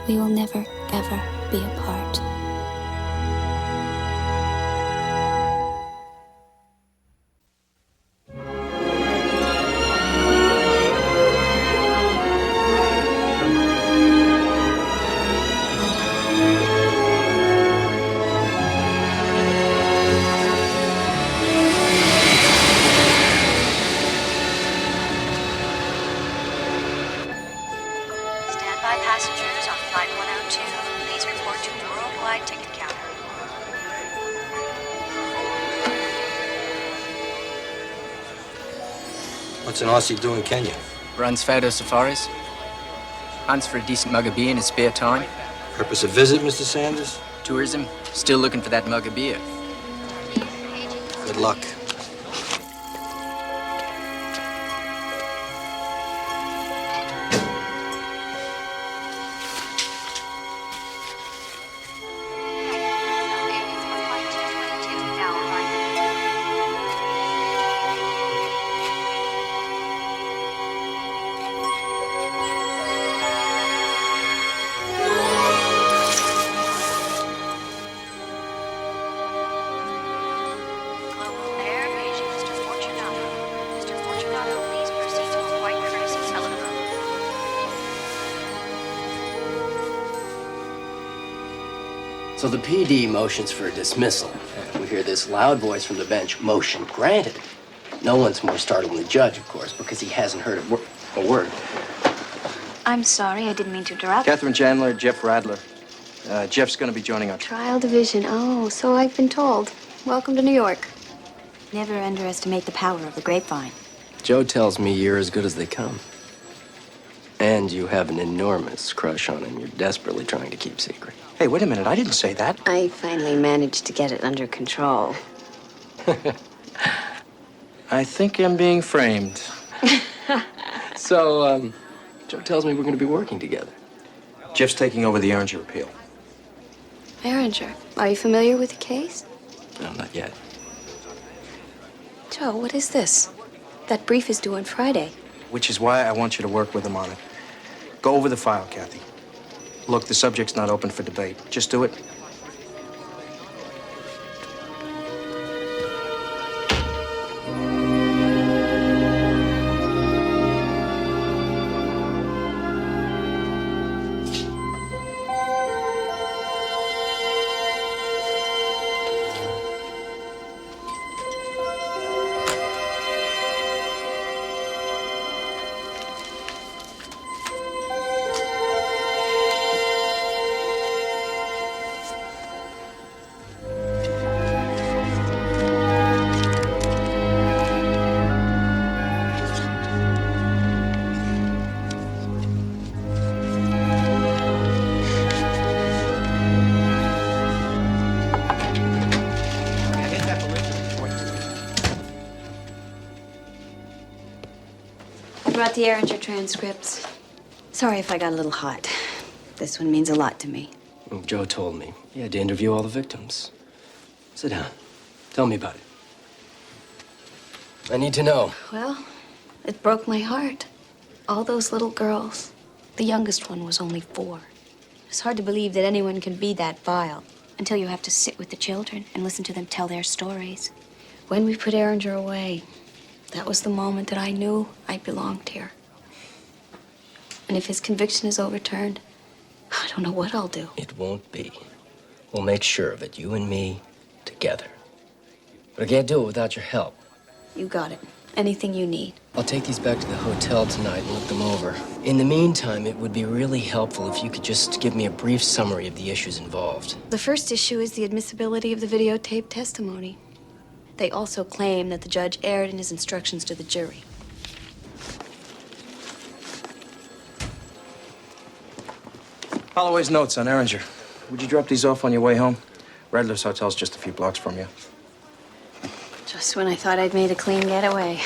we will never, ever be apart. Standby passengers on Flight 102, please report to Worldwide Ticket Counter. What's an Aussie doing in Kenya? Runs photo safaris. Hunts for a decent mug of beer in his spare time. Purpose of visit, Mr. Sanders? Tourism. Still looking for that mug of beer. Good luck. So the PD motions for a dismissal. We hear this loud voice from the bench, motion granted. No one's more startled than the judge, of course, because he hasn't heard a word. I'm sorry, I didn't mean to interrupt. Catherine Chandler, Jeff Radler. Jeff's going to be joining our Trial division. Oh, so I've been told. Welcome to New York. Never underestimate the power of the grapevine. Joe tells me you're as good as they come. And you have an enormous crush on him you're desperately trying to keep secret. Hey, wait a minute. I didn't say that. I finally managed to get it under control. I think I'm being framed. So, Joe tells me we're going to be working together. Jeff's taking over the Erringer appeal. Erringer, are you familiar with the case? No, not yet. Joe, what is this? That brief is due on Friday. Which is why I want you to work with him on it. Go over the file, Kathy. Look, the subject's not open for debate. Just do it. Brought the Erringer transcripts. Sorry if I got a little hot. This one means a lot to me. Well, Joe told me he had to interview all the victims. Sit down. Tell me about it. I need to know. Well, it broke my heart. All those little girls. The youngest one was only 4. It's hard to believe that anyone can be that vile until you have to sit with the children and listen to them tell their stories. When we put Erringer away, that was the moment that I knew I belonged here. And if his conviction is overturned, I don't know what I'll do. It won't be. We'll make sure of it, you and me, together. But I can't do it without your help. You got it. Anything you need. I'll take these back to the hotel tonight and look them over. In the meantime, it would be really helpful if you could just give me a brief summary of the issues involved. The first issue is the admissibility of the videotape testimony. They also claim that the judge erred in his instructions to the jury. Holloway's notes on Erringer. Would you drop these off on your way home? Radler's Hotel's just a few blocks from you. Just when I thought I'd made a clean getaway.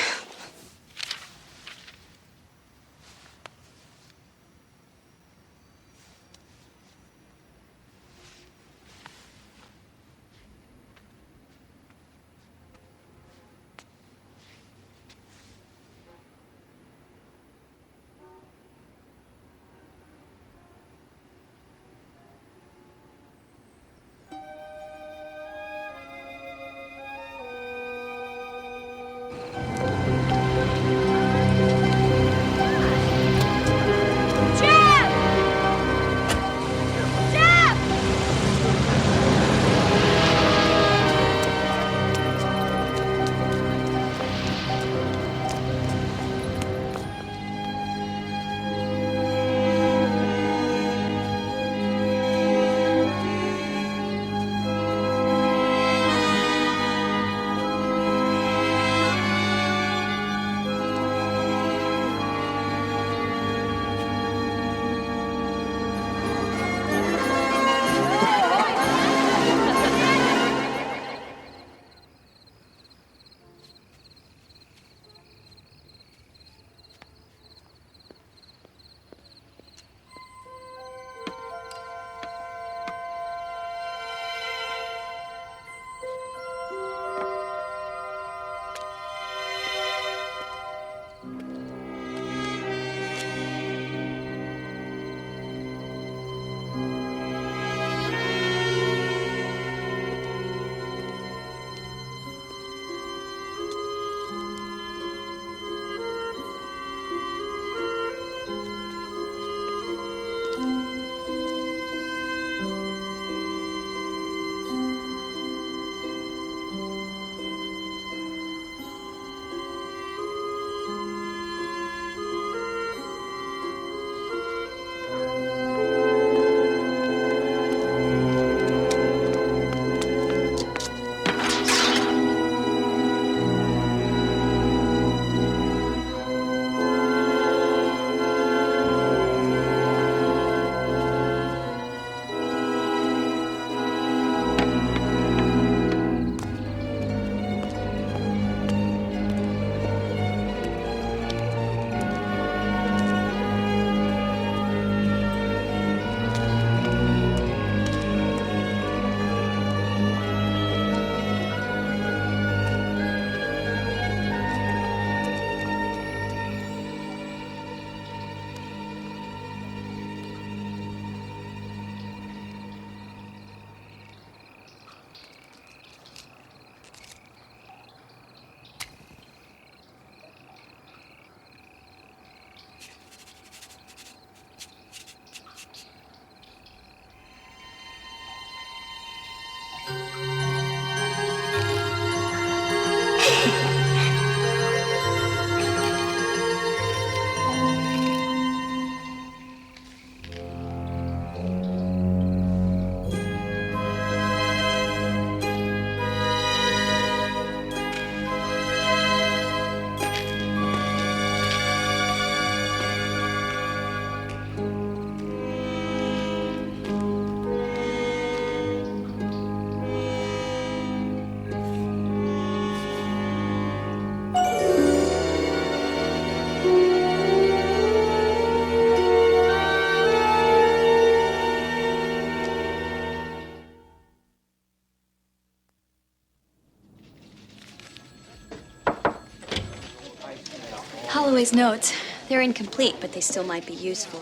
Charlie's notes. They're incomplete, but they still might be useful.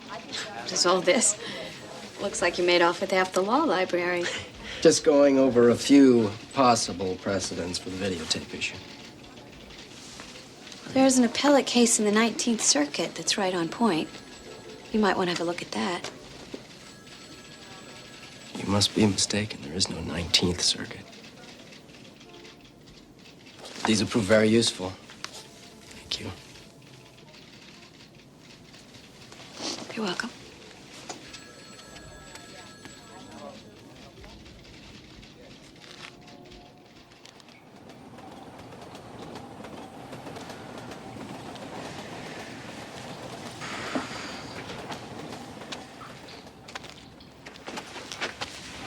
What is all this? Looks like you made off with half the law library. Just going over a few possible precedents for the videotape issue. There's an appellate case in the 19th Circuit that's right on point. You might want to have a look at that. You must be mistaken. There is no 19th Circuit. These will prove very useful. Thank you. You're welcome.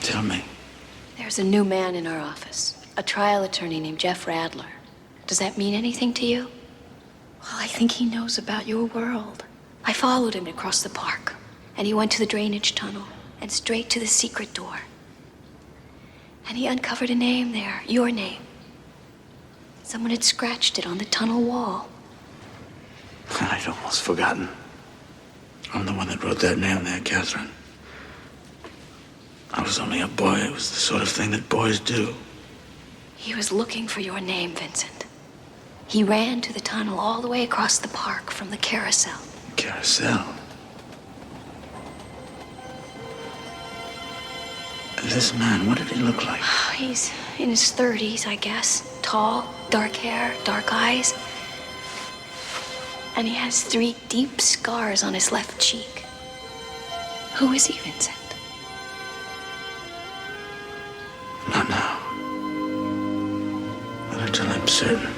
Tell me. There's a new man in our office, a trial attorney named Jeff Radler. Does that mean anything to you? Well, I think he knows about your world. I followed him across the park, and he went to the drainage tunnel and straight to the secret door. And he uncovered a name there, your name. Someone had scratched it on the tunnel wall. I'd almost forgotten. I'm the one that wrote that name there, Catherine. I was only a boy. It was the sort of thing that boys do. He was looking for your name, Vincent. He ran to the tunnel all the way across the park from the carousel. Carousel. This man, what did he look like? He's in his 30s, I guess. Tall, dark hair, dark eyes. And he has 3 deep scars on his left cheek. Who is he, Vincent? Not now. Not until I'm certain.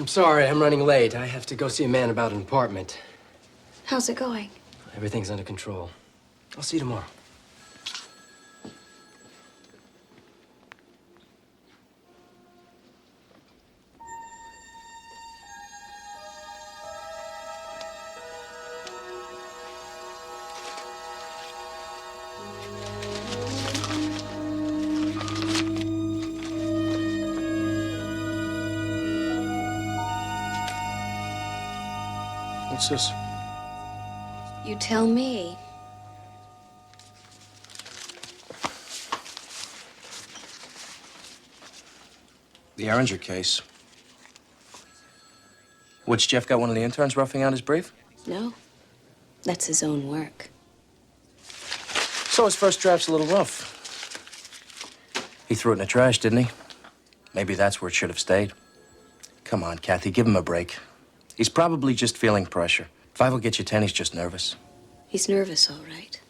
I'm sorry, I'm running late. I have to go see a man about an apartment. How's it going? Everything's under control. I'll see you tomorrow. What's this? You tell me. The Erringer case. Which Jeff got one of the interns roughing out his brief? No, that's his own work. So his first draft's a little rough. He threw it in the trash, didn't he? Maybe that's where it should have stayed. Come on, Kathy, give him a break. He's probably just feeling pressure. 5 will get you 10, he's just nervous. He's nervous, all right.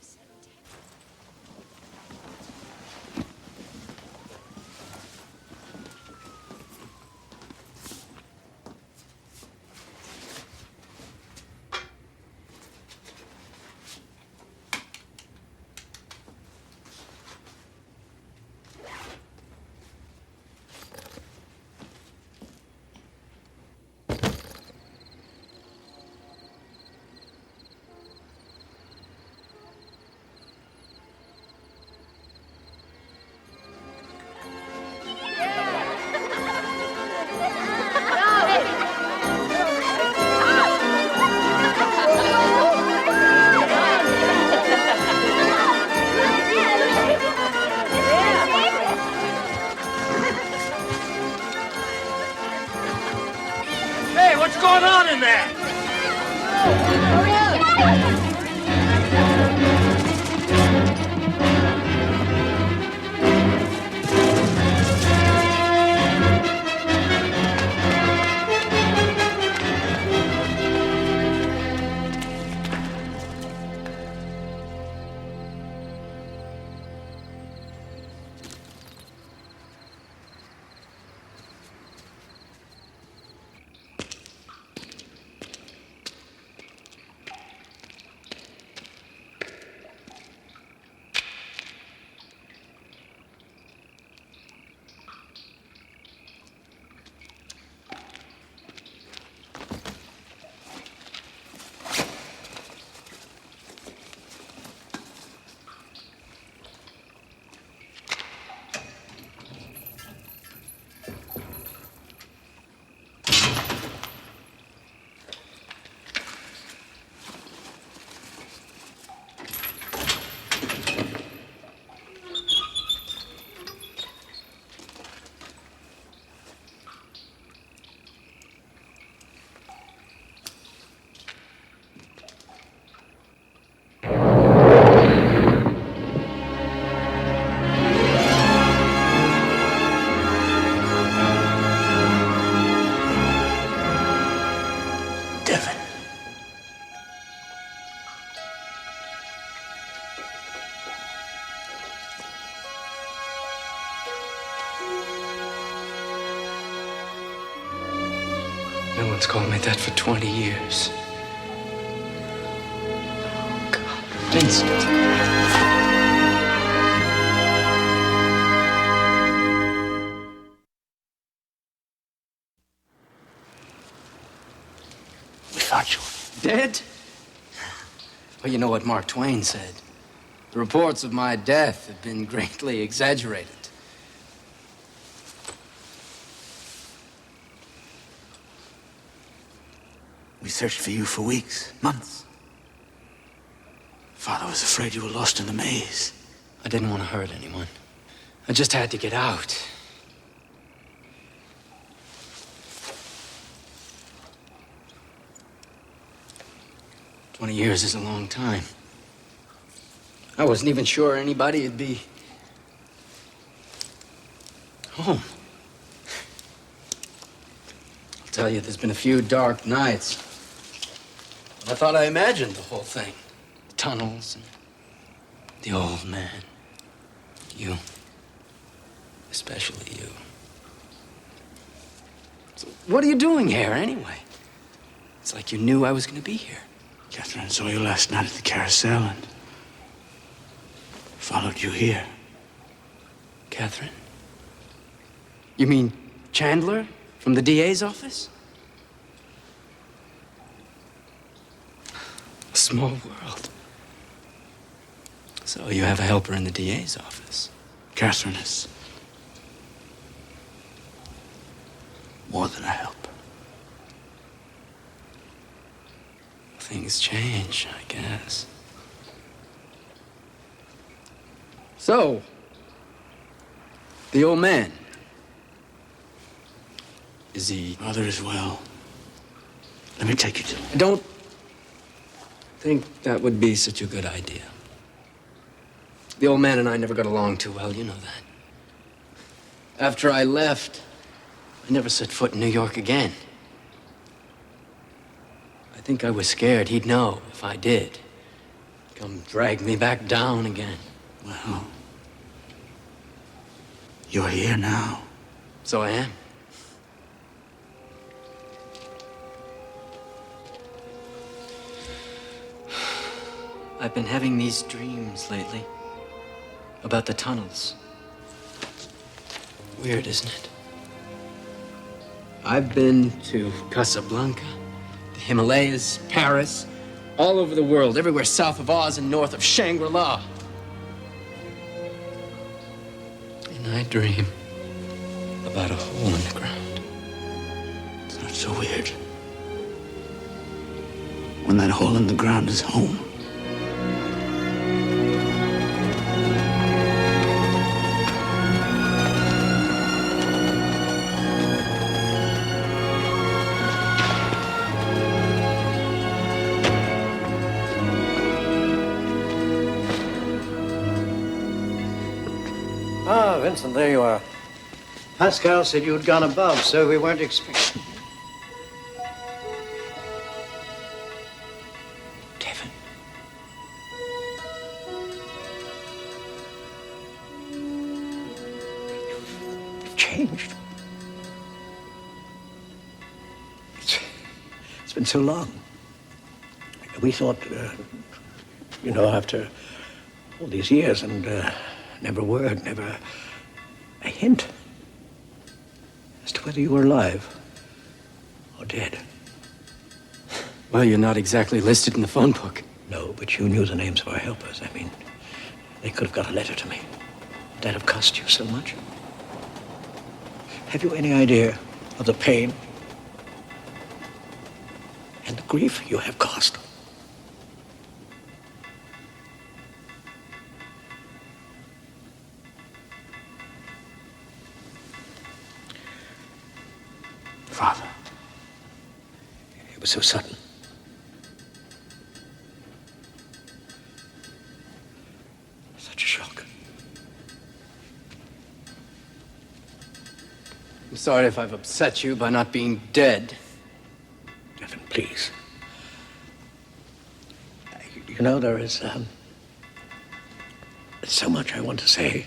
Hey, what's going on in there? No one's called me that for 20 years. Oh, God. Vincent. We thought you were Dead? Well, you know what Mark Twain said. The reports of my death have been greatly exaggerated. We searched for you for weeks, months. Father was afraid you were lost in the maze. I didn't want to hurt anyone. I just had to get out. "20 years is a long time. I wasn't even sure anybody'd be home. I'll tell you, there's been a few dark nights. I thought I imagined the whole thing. The tunnels and the old man. You. Especially you. So what are you doing here, anyway? It's like you knew I was gonna be here. Catherine saw you last night at the carousel and followed you here. Catherine? You mean Chandler from the DA's office? A small world. So you have a helper in the DA's office? Catherine is more than a helper. things change, I guess. So, the old man. Is he... Father is well. Let me take you to him. I don't think that would be such a good idea. The old man and I never got along too well, you know that. After I left, I never set foot in New York again. I think I was scared he'd know if I did. Come drag me back down again. Well, you're here now. So I am. I've been having these dreams lately about the tunnels. Weird, isn't it? I've been to Casablanca, the Himalayas, Paris, all over the world, everywhere south of Oz and north of Shangri-La. And I dream about a hole in the ground. It's not so weird. When that hole in the ground is home. Ah, Vincent, there you are. Pascal said you had gone above, so we weren't expecting you. Devin. You've changed. It's been so long. We thought, after all these years and never a word, never a hint as to whether you were alive or dead. Well, you're not exactly listed in the phone book. No, but you knew the names of our helpers. I mean, they could have got a letter to me. Would that have cost you so much? Have you any idea of the pain and the grief you have caused? Father. It was so sudden. Such a shock. I'm sorry if I've upset you by not being dead. Devin, please. You know, there is so much I want to say.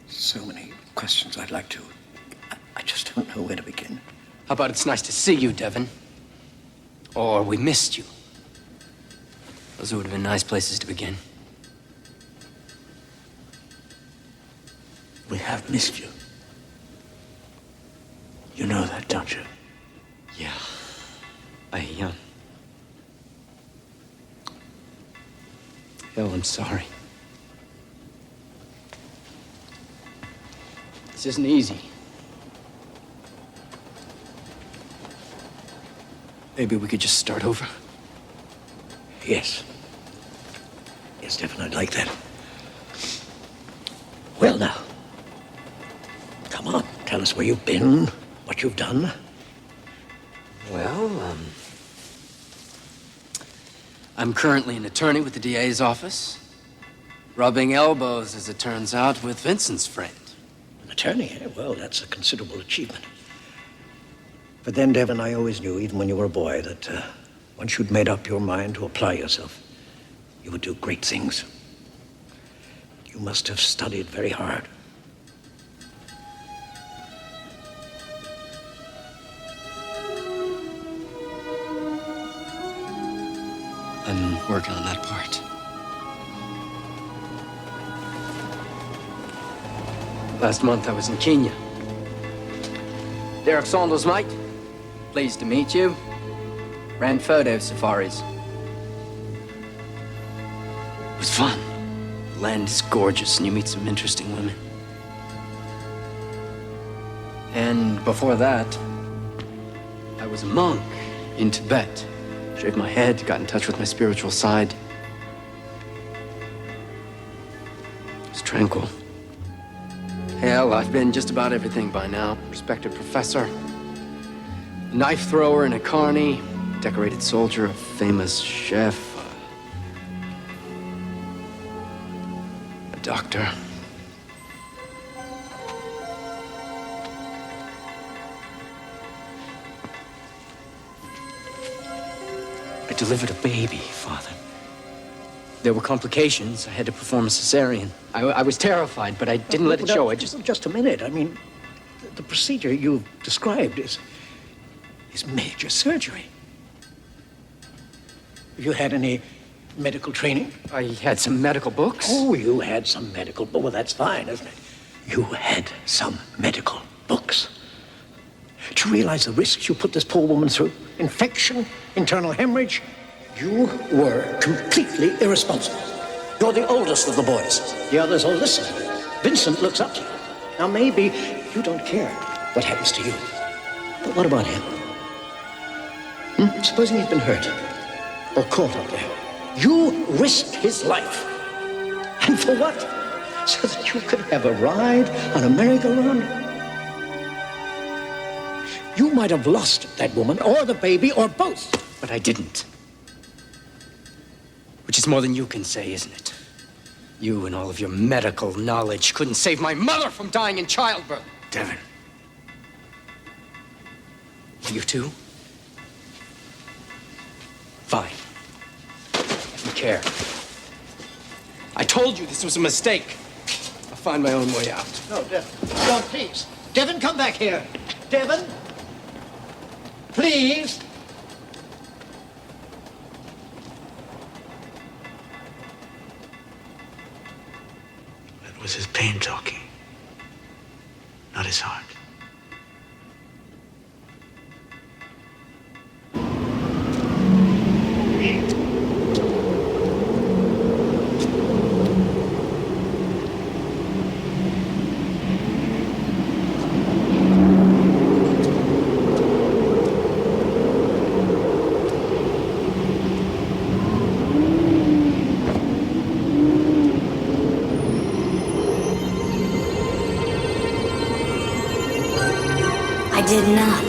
So many questions I'd like to. I just don't know where to begin. How about it's nice to see you, Devin? Or we missed you. Those would have been nice places to begin. We have missed you. You know that, don't you? Yeah. I'm sorry. This isn't easy. Maybe we could just start over. Yes. Yes, Devin, I'd like that. Well, now. Come on, tell us where you've been, what you've done. Well, I'm currently an attorney with the DA's office, rubbing elbows, as it turns out, with Vincent's friend. An attorney, eh? Well, that's a considerable achievement. But then, Devin, I always knew, even when you were a boy, that once you'd made up your mind to apply yourself, you would do great things. You must have studied very hard. I'm working on that part. Last month, I was in Kenya. Derek Saunders, mate. Pleased to meet you. Ran photo safaris. It was fun. The land is gorgeous, and you meet some interesting women. And before that, I was a monk in Tibet, Shaved my head, got in touch with my spiritual side. It was tranquil. Hell, I've been just about everything by now. Respected professor, knife thrower in a carny, decorated soldier, a famous chef, a doctor. I delivered a baby, Father. There were complications. I had to perform a cesarean. I was terrified, but I didn't let it show. I Just a minute. I mean, the procedure you've described is major surgery. Have you had any medical training? I had some medical books. Oh, you had some medical books. Well, that's fine, isn't it? You had some medical books. Do you realize the risks you put this poor woman through? Infection, internal hemorrhage. You were completely irresponsible. You're the oldest of the boys. The others all listen. Vincent looks up to you. Now, maybe you don't care what happens to you. But what about him? Supposing he'd been hurt or caught up there. You risked his life. And for what? So that you could have a ride on a merry-go-round? You might have lost that woman or the baby or both. But I didn't. Which is more than you can say, isn't it? You and all of your medical knowledge couldn't save my mother from dying in childbirth. Devin. You too? Fine. I don't care. I told you this was a mistake. I'll find my own way out. No, Devin. Don't, please. Devin, come back here. Devin? Please? That was his pain talking, not his heart. I did not.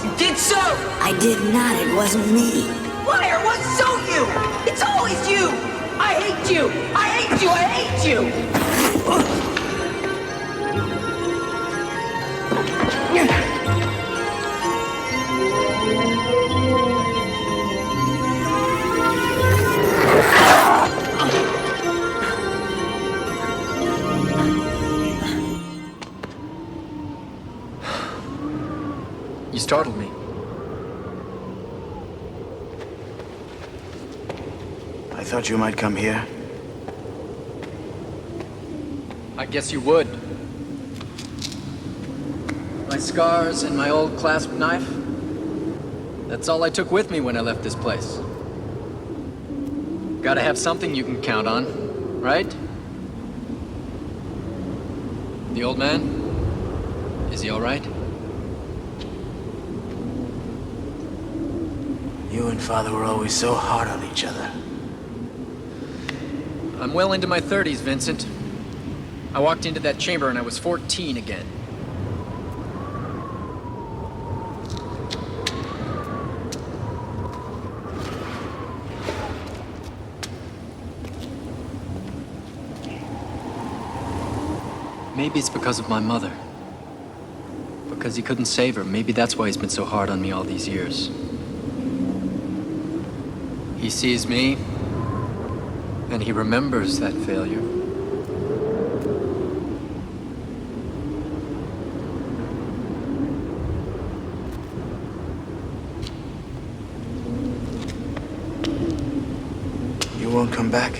You did so! I did not. It wasn't me. Liar, what's so you? It's always you! I hate you! I hate you! I hate you! You startled me. I thought you might come here. I guess you would. My scars and my old clasp knife. That's all I took with me when I left this place. Gotta have something you can count on, right? The old man? Is he all right? You and Father were always so hard on each other. I'm well into my 30s, Vincent. I walked into that chamber and I was 14 again. Maybe it's because of my mother. Because he couldn't save her. Maybe that's why he's been so hard on me all these years. He sees me, and he remembers that failure. You won't come back?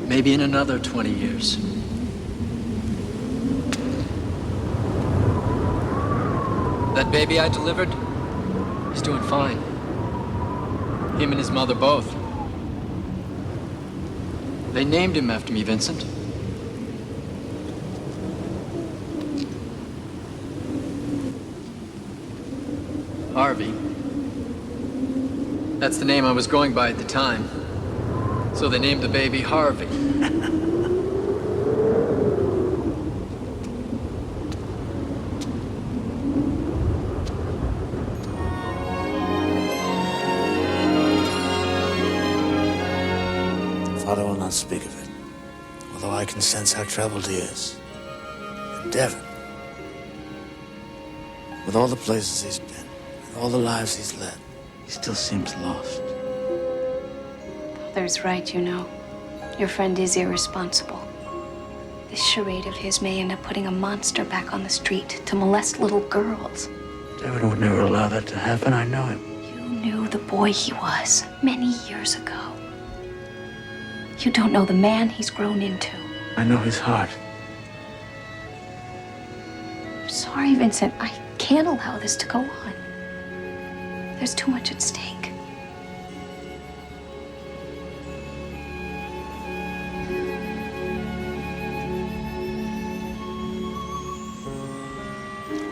Maybe in another 20 years. That baby I delivered, he's doing fine. Him and his mother both. They named him after me, Vincent. Harvey. That's the name I was going by at the time. So they named the baby Harvey. Father will not speak of it, although I can sense how troubled he is. And Devin, with all the places he's been, and all the lives he's led, he still seems lost. Father's right, you know. Your friend is irresponsible. This charade of his may end up putting a monster back on the street to molest little girls. Devin would never allow that to happen. I know him. You knew the boy he was many years ago. You don't know the man he's grown into. I know his heart. I'm sorry, Vincent. I can't allow this to go on. There's too much at stake.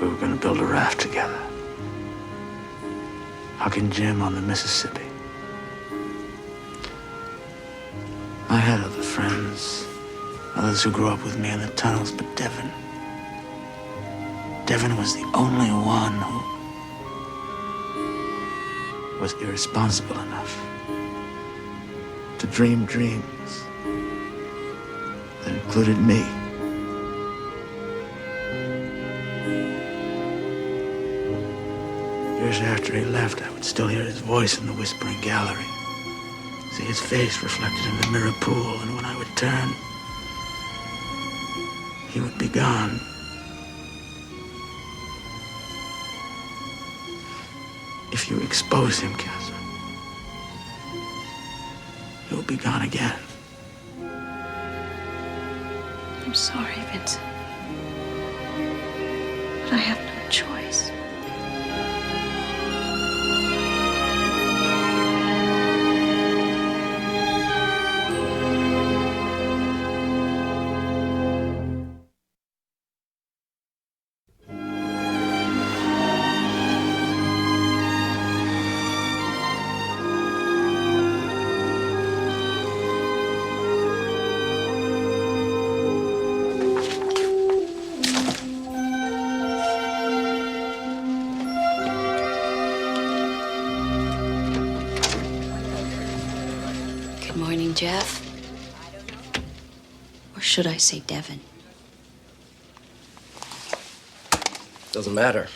We were going to build a raft together. Huck and Jim on the Mississippi. I had other friends, others who grew up with me in the tunnels, but Devin was the only one who was irresponsible enough to dream dreams that included me. Years after he left, I would still hear his voice in the whispering gallery, see his face reflected in the mirror pool, and when I would turn, he would be gone. If you expose him, Catherine, he will be gone again. I'm sorry, Vincent. But I have no choice. Good morning, Jeff. Or should I say Devin? Doesn't matter.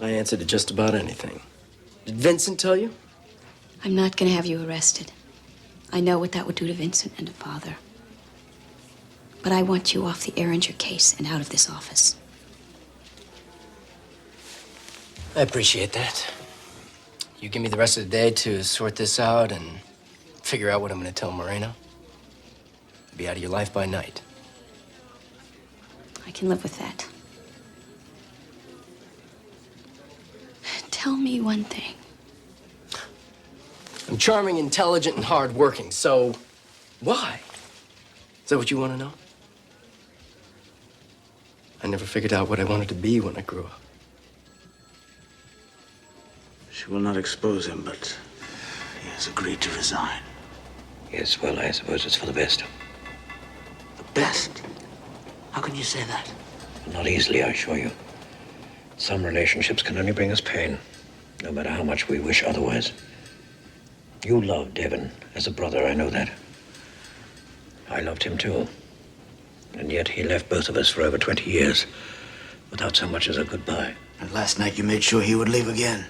I answer to just about anything. Did Vincent tell you? I'm not gonna have you arrested. I know what that would do to Vincent and to Father. But I want you off the Erringer case and out of this office. I appreciate that. You give me the rest of the day to sort this out and figure out what I'm gonna tell Moreno. I'll be out of your life by night. I can live with that. Tell me one thing. I'm charming, intelligent, and hardworking, so why? Is that what you want to know? I never figured out what I wanted to be when I grew up. She will not expose him, but he has agreed to resign. Yes, well, I suppose it's for the best. The best? How can you say that? Not easily, I assure you. Some relationships can only bring us pain, no matter how much we wish otherwise. You loved Devin as a brother, I know that. I loved him too. And yet he left both of us for over 20 years without so much as a goodbye. And last night you made sure he would leave again.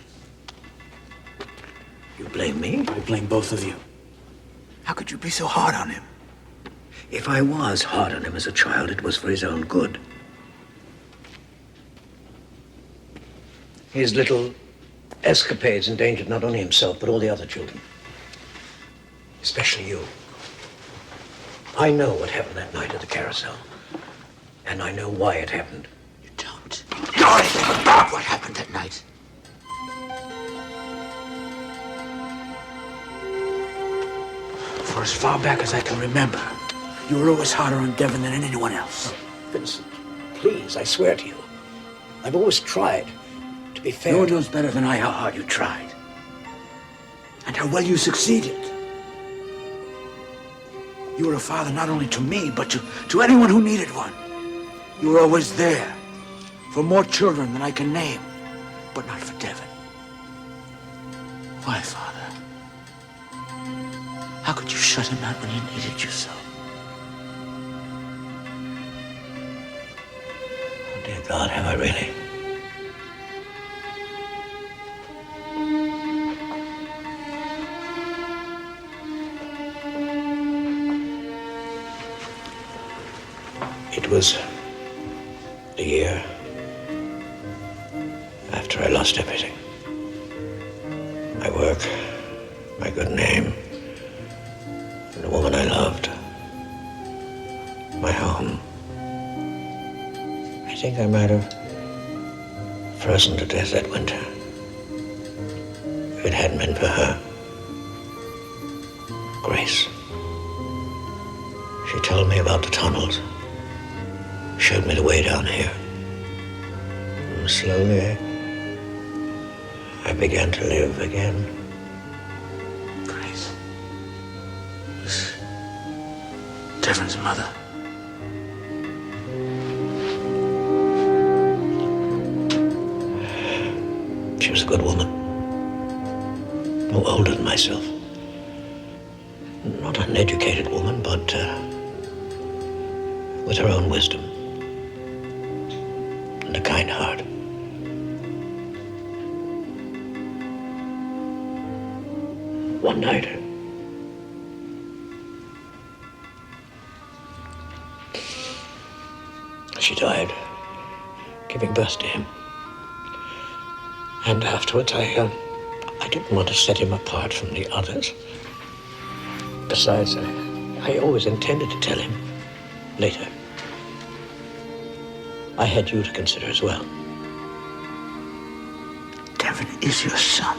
You blame me? I blame both of you. How could you be so hard on him? If I was hard on him as a child, it was for his own good. His little escapades endangered not only himself, but all the other children. Especially you. I know what happened that night at the carousel. And I know why it happened. You don't. You know anything about what happened that night. For as far back as I can remember, you were always harder on Devin than anyone else. Vincent, please, I swear to you. I've always tried to be fair. No one knows better than I how hard you tried. and how well you succeeded. You were a father not only to me, but to anyone who needed one. You were always there for more children than I can name, but not for Devin. Why, Father? How could you shut him out when he needed you so? Oh, dear God, have I really? It was a year after I lost everything. My work, my good name, and the woman I loved. My home. I think I might have frozen to death that winter if it hadn't been for her. Grace. She told me about the tunnels. Showed me the way down here. And slowly, I began to live again. Grace. Was Devin's mother. She was a good woman. No older than myself. Not an educated woman, but with her own wisdom. And a kind heart. One night, she died, giving birth to him. And afterwards, I didn't want to set him apart from the others. Besides, I always intended to tell him later. I had you to consider as well. Devin is your son.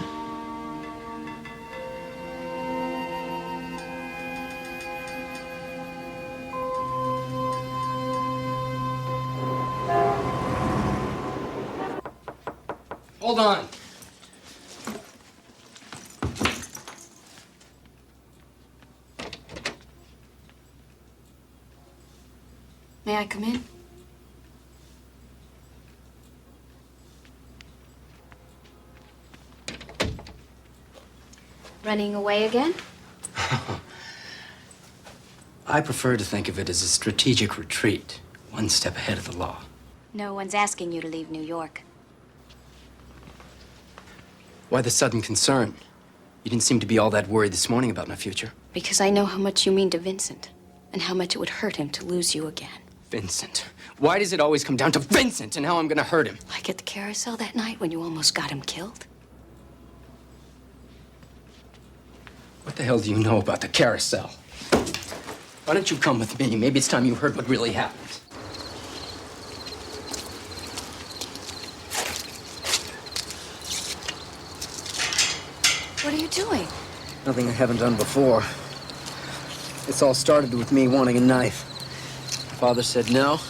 Hold on. May I come in? Running away again? I prefer to think of it as a strategic retreat, one step ahead of the law. No one's asking you to leave New York. Why the sudden concern? You didn't seem to be all that worried this morning about my future. Because I know how much you mean to Vincent, and how much it would hurt him to lose you again. Vincent. Why does it always come down to Vincent and how I'm gonna hurt him? Like at the carousel that night when you almost got him killed? What the hell do you know about the carousel? Why don't you come with me? Maybe it's time you heard what really happened. What are you doing? Nothing I haven't done before. This all started with me wanting a knife. Father said no.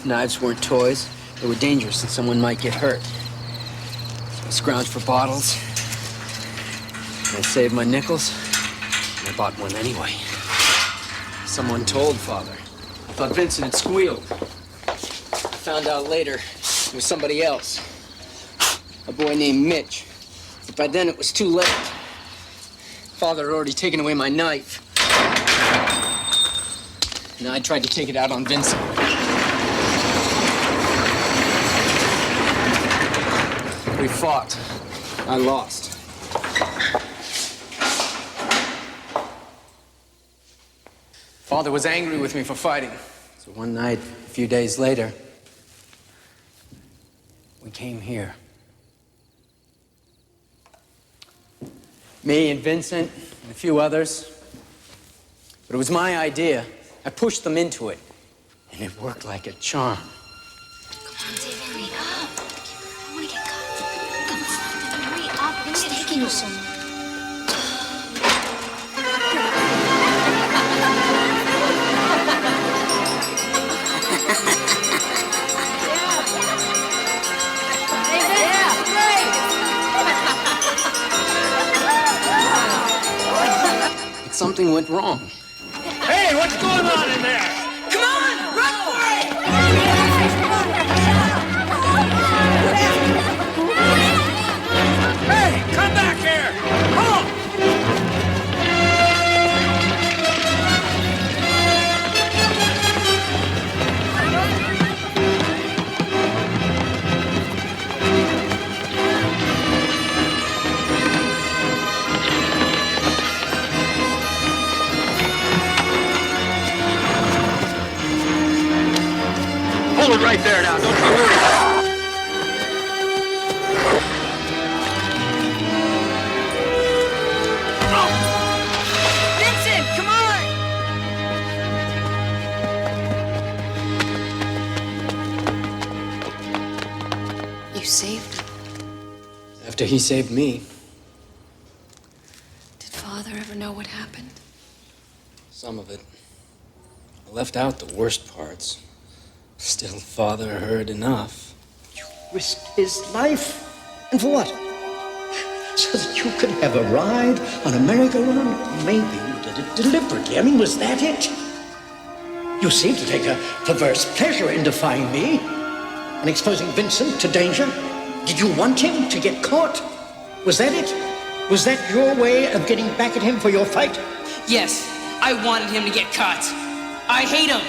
Knives weren't toys. They were dangerous and someone might get hurt. So I scrounged for bottles. I saved my nickels. And I bought one anyway. Someone told Father. I thought Vincent had squealed. I found out later it was somebody else. A boy named Mitch. But by then it was too late. Father had already taken away my knife. And I tried to take it out on Vincent. We fought. I lost. Father was angry with me for fighting. So one night, a few days later, we came here. Me and Vincent and a few others. But it was my idea. I pushed them into it. And it worked like a charm. Come on, David, hurry up. I want to get caught. Come on, David, hurry up. It's taking you so long. like something went wrong. Hey, what's going on in there? Come on, run for it! Hey, come back here! Come on! Hold it right there now. Don't you move. Vincent, come on! You saved him. After he saved me, Did Father ever know what happened? some of it. I left out the worst parts. Still, Father heard enough. Risked his life. And for what? So that you could have a ride on a merry-go-round? Maybe you did it deliberately. I mean, was that it? You seem to take a perverse pleasure in defying me and exposing Vincent to danger. Did you want him to get caught? Was that it? Was that your way of getting back at him for your fight? Yes, I wanted him to get caught. I hate him.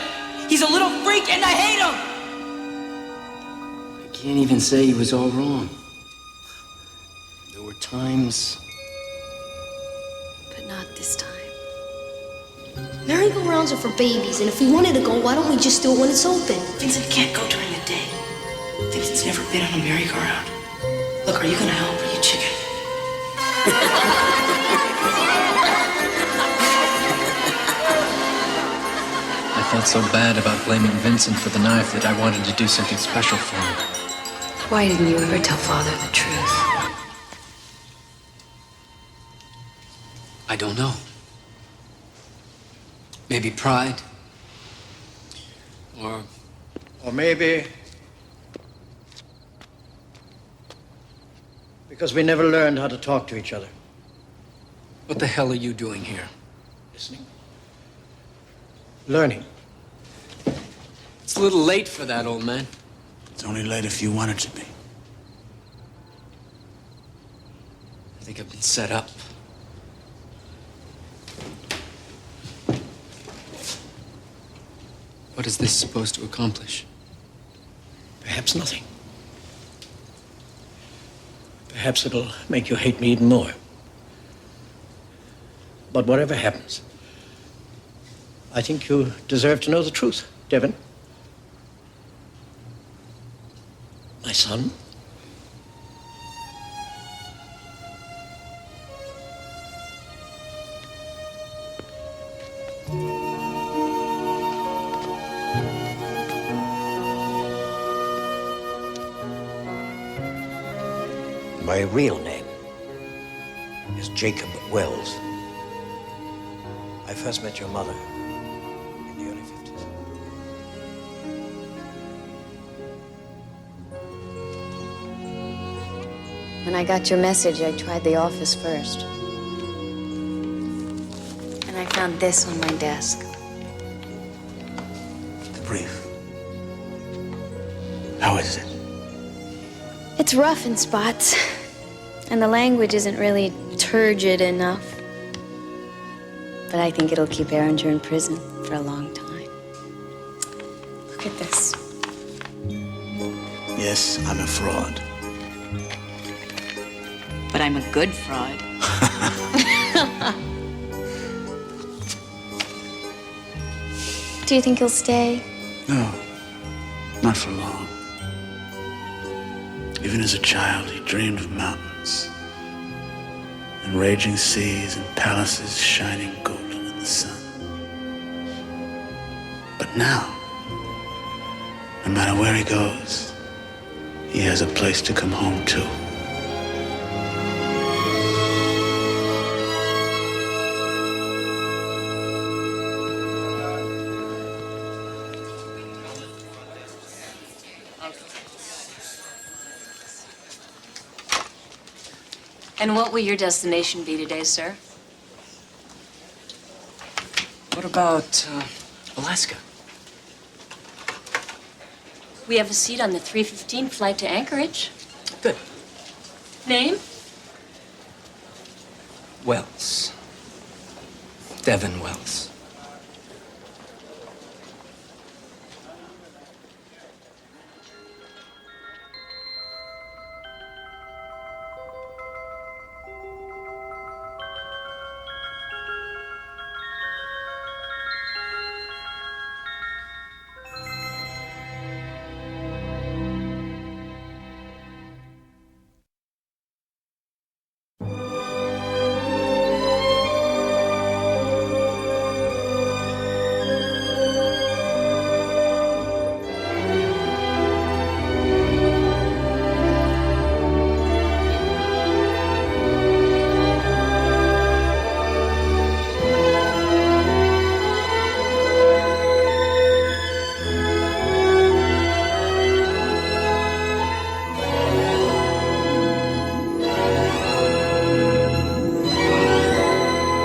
He's a little freak and I hate him! I can't even say he was all wrong. There were times. But not this time. Merry-go-rounds are for babies, and if we wanted to go, why don't we just do it when it's open? Vincent can't go during the day. Vincent's never been on a merry-go-round. Look, are you gonna help or you chicken? I felt so bad about blaming Vincent for the knife that I wanted to do something special for him. Why didn't you ever tell Father the truth? I don't know. Maybe pride. Or maybe because we never learned how to talk to each other. what the hell are you doing here? Listening. Learning. It's a little late for that, old man. It's only late if you want it to be. I think I've been set up. What is this supposed to accomplish? Perhaps nothing. Perhaps it'll make you hate me even more. But whatever happens, I think you deserve to know the truth, Devin. My son. My real name is Jacob Wells. I first met your mother in the early 50s. When I got your message, I tried the office first. And I found this on my desk. The brief. How is it? It's rough in spots, and the language isn't really turgid enough. But I think it'll keep Erringer in prison for a long time. Look at this. Yes, I'm a fraud. But I'm a good fraud. Do you think he'll stay? No, not for long. Even as a child, he dreamed of mountains and raging seas and palaces shining golden in the sun. But now, no matter where he goes, he has a place to come home to. And what will your destination be today, sir? What about Alaska? We have a seat on the 3:15 flight to Anchorage. Good. Name? Wells. Devin Wells.